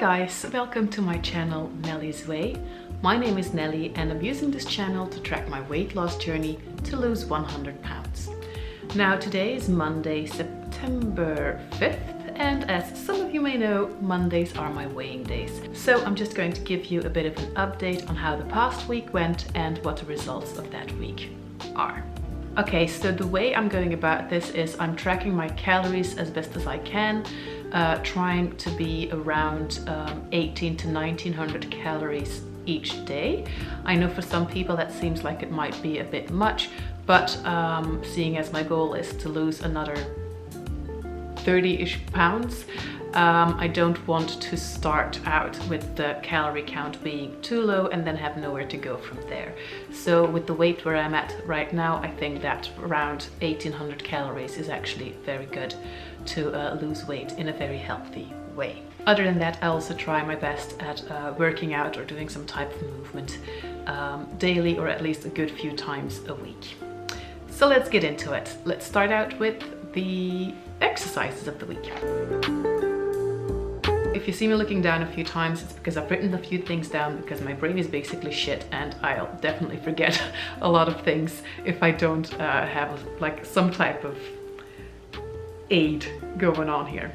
guys, welcome to my channel Nelly's Way. My name is Nelly and I'm using this channel to track my weight loss journey to lose 100 pounds. Now today is Monday, September 5th, and as some of you may know, Mondays are my weighing days. So I'm just going to give you a bit of an update on how the past week went and what the results of that week are. Okay, so the way I'm going about this is I'm tracking my calories as best as I can, trying to be around 18 to 1900 calories each day. I know for some people that seems like it might be a bit much, but seeing as my goal is to lose another 30-ish pounds, I don't want to start out with the calorie count being too low and then have nowhere to go from there. So with the weight where I'm at right now, I think that around 1800 calories is actually very good to lose weight in a very healthy way. Other than that, I also try my best at working out or doing some type of movement daily, or at least a good few times a week. So let's get into it. Let's start out with the exercises of the week. If you see me looking down a few times, it's because I've written a few things down because my brain is basically shit and I'll definitely forget a lot of things if I don't have like some type of aid going on here.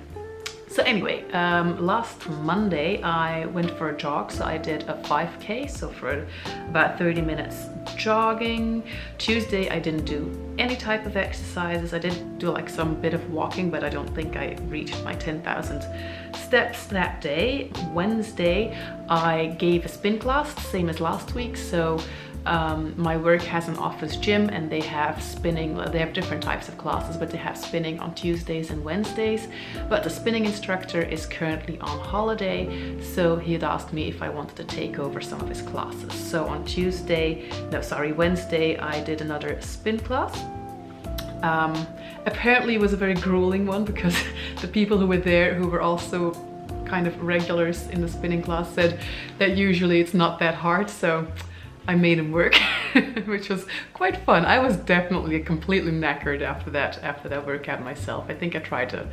So anyway, last Monday I went for a jog, so I did a 5K, so for about 30 minutes jogging. Tuesday I didn't do any type of exercises. I did do like some bit of walking, but I don't think I reached my 10,000 steps that day. Wednesday I gave a spin class, same as last week. So my work has an office gym and they have spinning. They have different types of classes, but they have spinning on Tuesdays and Wednesdays. But the spinning instructor is currently on holiday, so he had asked me if I wanted to take over some of his classes. So on Wednesday I did another spin class. Apparently it was a very grueling one because the people who were there, who were also kind of regulars in the spinning class, said that usually it's not that hard, so I made him work, which was quite fun. I was definitely completely knackered after that workout myself. I think I tried to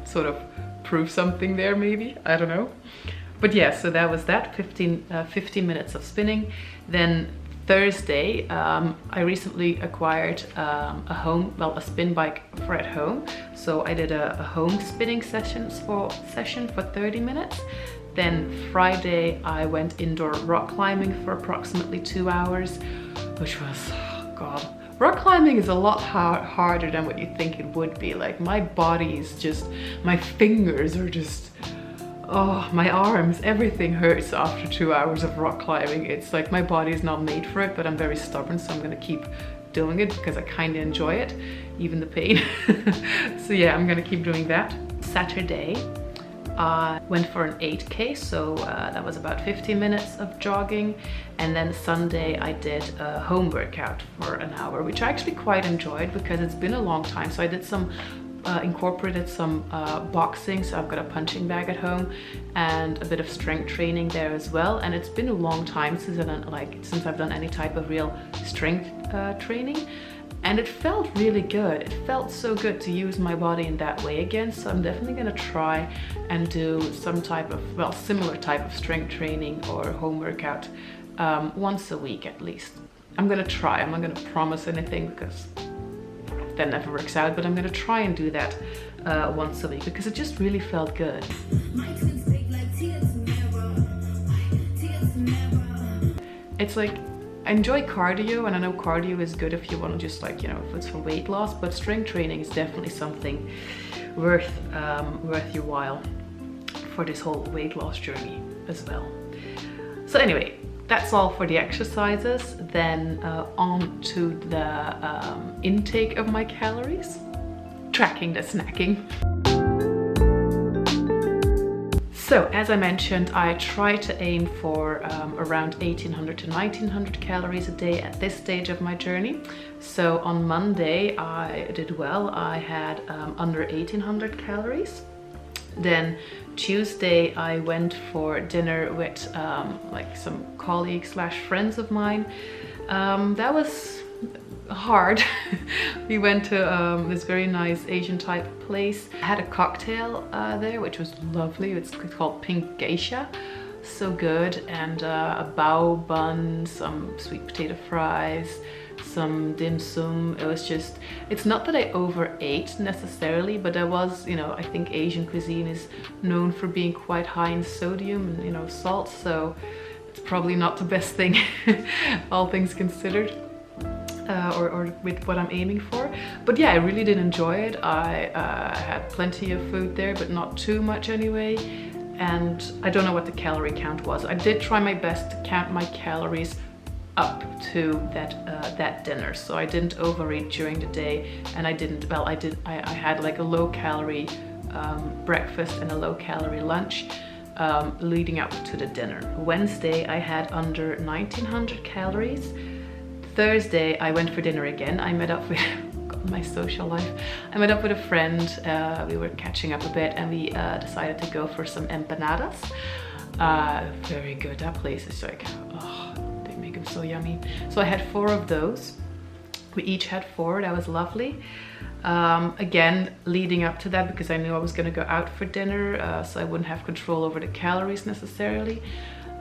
sort of prove something there, maybe, I don't know. But yeah, so that was that, 15 minutes of spinning. Then Thursday, I recently acquired a spin bike for at home. So I did a home spinning session for 30 minutes. Then Friday, I went indoor rock climbing for approximately 2 hours, which was, oh God. Rock climbing is a lot harder than what you think it would be. Like my body is just, my fingers are just, oh, my arms, everything hurts after 2 hours of rock climbing. It's like my body is not made for it, but I'm very stubborn, so I'm gonna keep doing it because I kind of enjoy it, even the pain. So yeah, I'm gonna keep doing that. Saturday, I went for an 8K, so that was about 15 minutes of jogging. And then Sunday I did a home workout for an hour, which I actually quite enjoyed because it's been a long time. So I did some, incorporated some boxing, so I've got a punching bag at home and a bit of strength training there as well. And it's been a long time since I've done any type of real strength training. And it felt really good. It felt so good to use my body in that way again. So I'm definitely gonna try and do some type of, well, similar type of strength training or home workout once a week at least. I'm gonna try. I'm not gonna promise anything because that never works out, but I'm gonna try and do that once a week because it just really felt good. It's like, I enjoy cardio, and I know cardio is good if you want to just like, you know, if it's for weight loss, but strength training is definitely something worth your while for this whole weight loss journey as well. So anyway, that's all for the exercises. Then on to the intake of my calories, tracking the snacking. So as I mentioned, I try to aim for around 1800 to 1900 calories a day at this stage of my journey. So on Monday I did well. I had under 1800 calories. Then Tuesday I went for dinner with like some colleagues slash friends of mine. That was hard. We went to this very nice Asian type place. I had a cocktail there, which was lovely. It's called Pink Geisha. So good. And a bao bun, some sweet potato fries, some dim sum. It was just, it's not that I overate necessarily, but there was, you know, I think Asian cuisine is known for being quite high in sodium and, you know, salt, so it's probably not the best thing, all things considered, or with what I'm aiming for. But yeah, I really did enjoy it. I had plenty of food there, but not too much anyway. And I don't know what the calorie count was. I did try my best to count my calories up to that dinner, so I didn't overeat during the day, and I didn't, well, I had like a low calorie breakfast and a low calorie lunch leading up to the dinner. Wednesday I had under 1900 calories. Thursday I went for dinner again. I met up with my social life. I met up with a friend, we were catching up a bit, and we decided to go for some empanadas. Very good. That place is like, oh, they make them so yummy. So I had 4 of those. We each had 4. That was lovely. Again, leading up to that, because I knew I was going to go out for dinner, so I wouldn't have control over the calories necessarily,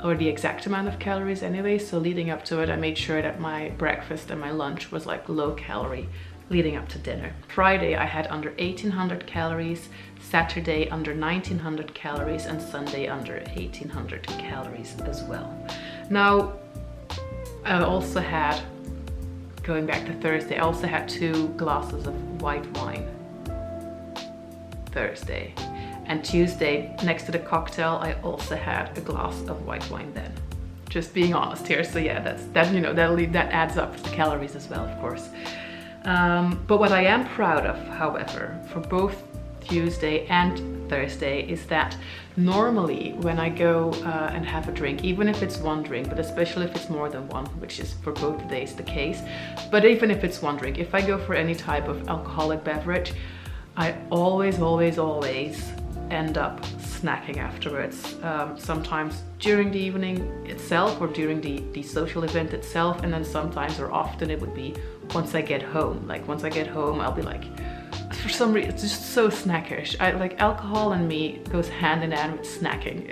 or the exact amount of calories anyway. So leading up to it, I made sure that my breakfast and my lunch was like low calorie leading up to dinner. Friday I had under 1800 calories, Saturday under 1900 calories, and Sunday under 1800 calories as well. Now, I also had, going back to Thursday, I also had 2 glasses of white wine Thursday. And Tuesday, next to the cocktail, I also had a glass of white wine then. Just being honest here. So yeah, that adds up to the calories as well, of course. But what I am proud of, however, for both Tuesday and Thursday, is that normally when I go and have a drink, even if it's one drink, but especially if it's more than one, which is for both days the case, but even if it's one drink, if I go for any type of alcoholic beverage, I always end up snacking afterwards, sometimes during the evening itself or during the social event itself, and then sometimes, or often, it would be once I get home. Like once I get home, I'll be like, for some reason, it's just so snackish. Like alcohol and me goes hand in hand with snacking.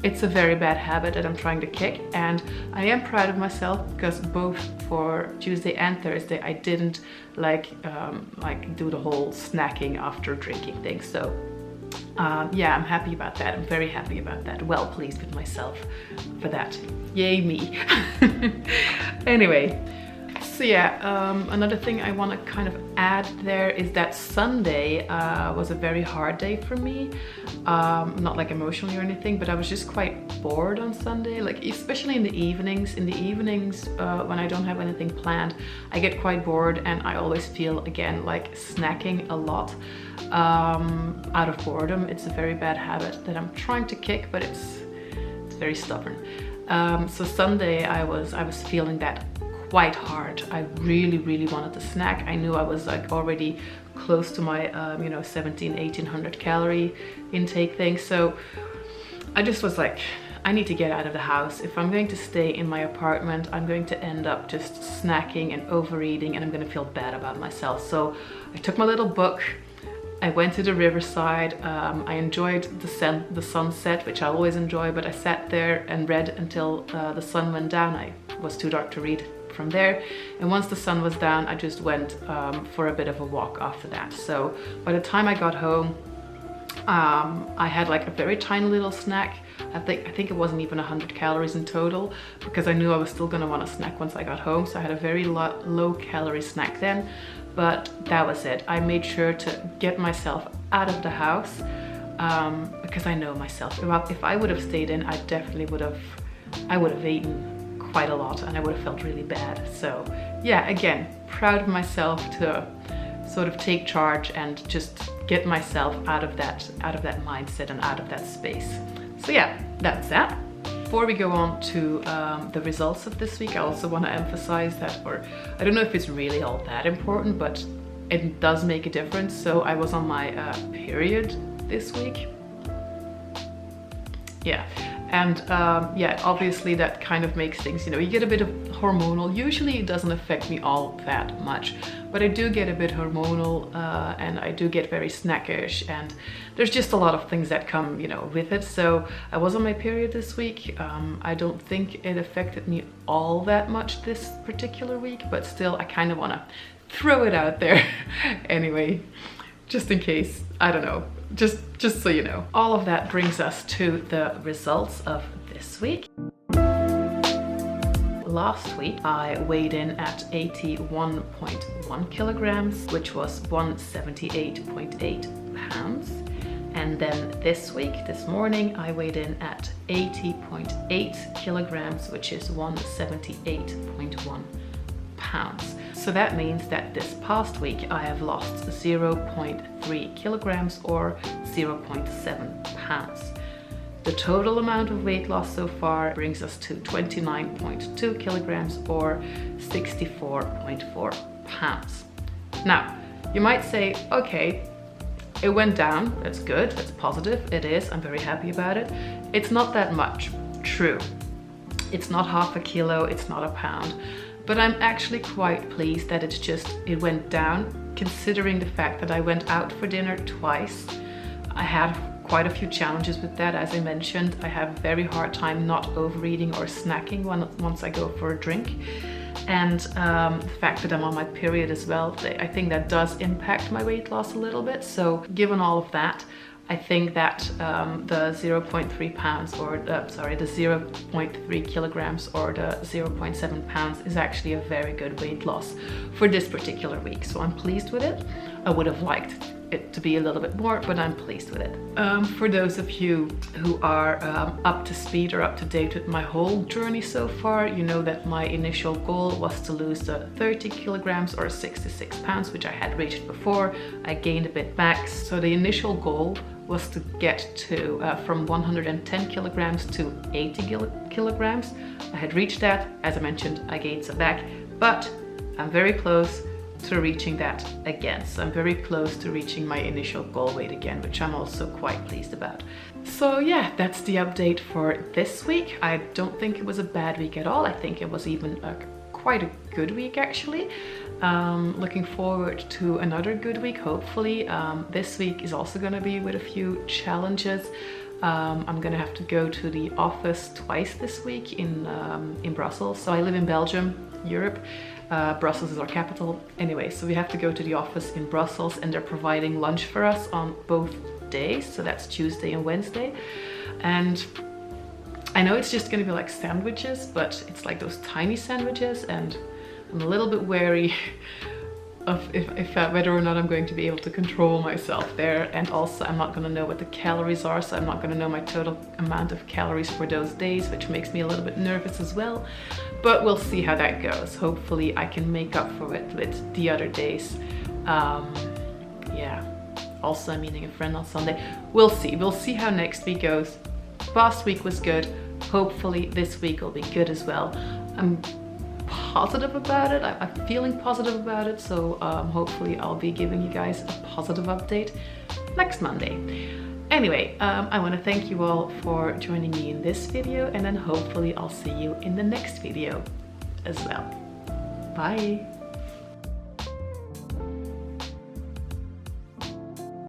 It's a very bad habit that I'm trying to kick, and I am proud of myself because both for Tuesday and Thursday I didn't like do the whole snacking after drinking thing. So yeah, I'm happy about that. I'm very happy about that. Well pleased with myself for that. Yay me. Anyway, so yeah, another thing I want to kind of add there is that Sunday was a very hard day for me. Not like emotionally or anything, but I was just quite bored on Sunday, like especially in the evenings. In the evenings, when I don't have anything planned, I get quite bored, and I always feel, again, like snacking a lot out of boredom. It's a very bad habit that I'm trying to kick, but it's very stubborn. So Sunday I was feeling that quite hard. I really wanted to snack. I knew I was like already close to my 1800 calorie intake thing, so I just was like, I need to get out of the house. If I'm going to stay in my apartment, I'm going to end up just snacking and overeating, and I'm going to feel bad about myself. So I took my little book, I went to the riverside. I enjoyed the sunset, which I always enjoy, but I sat there and read until the sun went down. It was too dark to read from there, and once the sun was down, I just went for a bit of a walk after that. So by the time I got home, I had like a very tiny little snack. I think it wasn't even 100 calories in total, because I knew I was still gonna want to snack once I got home. So I had a very low calorie snack then, but that was it. I made sure to get myself out of the house, because I know myself. If I would have stayed in, I definitely would have eaten quite a lot, and I would have felt really bad. So yeah, again, proud of myself to sort of take charge and just get myself out of that mindset and out of that space. So yeah, that's that. Before we go on to the results of this week, I also want to emphasize that, or I don't know if it's really all that important, but it does make a difference. So I was on my period this week, Yeah. And yeah, obviously that kind of makes things, you know, you get a bit of hormonal. Usually it doesn't affect me all that much, but I do get a bit hormonal and I do get very snackish, and there's just a lot of things that come, you know, with it. So I was on my period this week. I don't think it affected me all that much this particular week, but still I kind of want to throw it out there anyway, just in case, I don't know. Just so you know. All of that brings us to the results of this week. Last week I weighed in at 81.1 kilograms, which was 178.8 pounds. And then this week, this morning, I weighed in at 80.8 kilograms, which is 178.1 pounds. So that means that this past week I have lost 0.3 kilograms or 0.7 pounds. The total amount of weight loss so far brings us to 29.2 kilograms or 64.4 pounds. Now, you might say, okay, it went down, that's good, that's positive, it is, I'm very happy about it. It's not that much, true. It's not half a kilo, it's not a pound. But I'm actually quite pleased that it went down, considering the fact that I went out for dinner twice. I had quite a few challenges with that, as I mentioned. I have a very hard time not overeating or snacking once I go for a drink. And the fact that I'm on my period as well, I think that does impact my weight loss a little bit. So given all of that, I think that the 0.3 pounds or the 0.3 kilograms or the 0.7 pounds is actually a very good weight loss for this particular week. So I'm pleased with it. I would have liked it to be a little bit more, but I'm pleased with it. For those of you who are up to speed or up to date with my whole journey so far, you know that my initial goal was to lose the 30 kilograms or 66 pounds, which I had reached before. I gained a bit back. So the initial goal was to get to from 110 kilograms to 80 kilograms. I had reached that. As I mentioned, I gained some back, but I'm very close to reaching that again. So I'm very close to reaching my initial goal weight again, which I'm also quite pleased about. So yeah, that's the update for this week. I don't think it was a bad week at all. I think it was even quite a good week actually. Looking forward to another good week, hopefully. This week is also going to be with a few challenges. I'm gonna have to go to the office twice this week in Brussels. So I live in Belgium, Europe. Brussels is our capital. Anyway, so we have to go to the office in Brussels, and they're providing lunch for us on both days. So that's Tuesday and Wednesday. And I know it's just gonna be like sandwiches, but it's like those tiny sandwiches, and I'm a little bit wary of whether or not I'm going to be able to control myself there. And also I'm not going to know what the calories are, so I'm not going to know my total amount of calories for those days, which makes me a little bit nervous as well. But we'll see how that goes. Hopefully I can make up for it with the other days. Yeah, also I'm meeting a friend on Sunday. We'll see how next week goes. Last week was good. Hopefully this week will be good as well. I'm positive about it. I'm feeling positive about it, so hopefully I'll be giving you guys a positive update next Monday. Anyway, I want to thank you all for joining me in this video, and then hopefully I'll see you in the next video as well. Bye!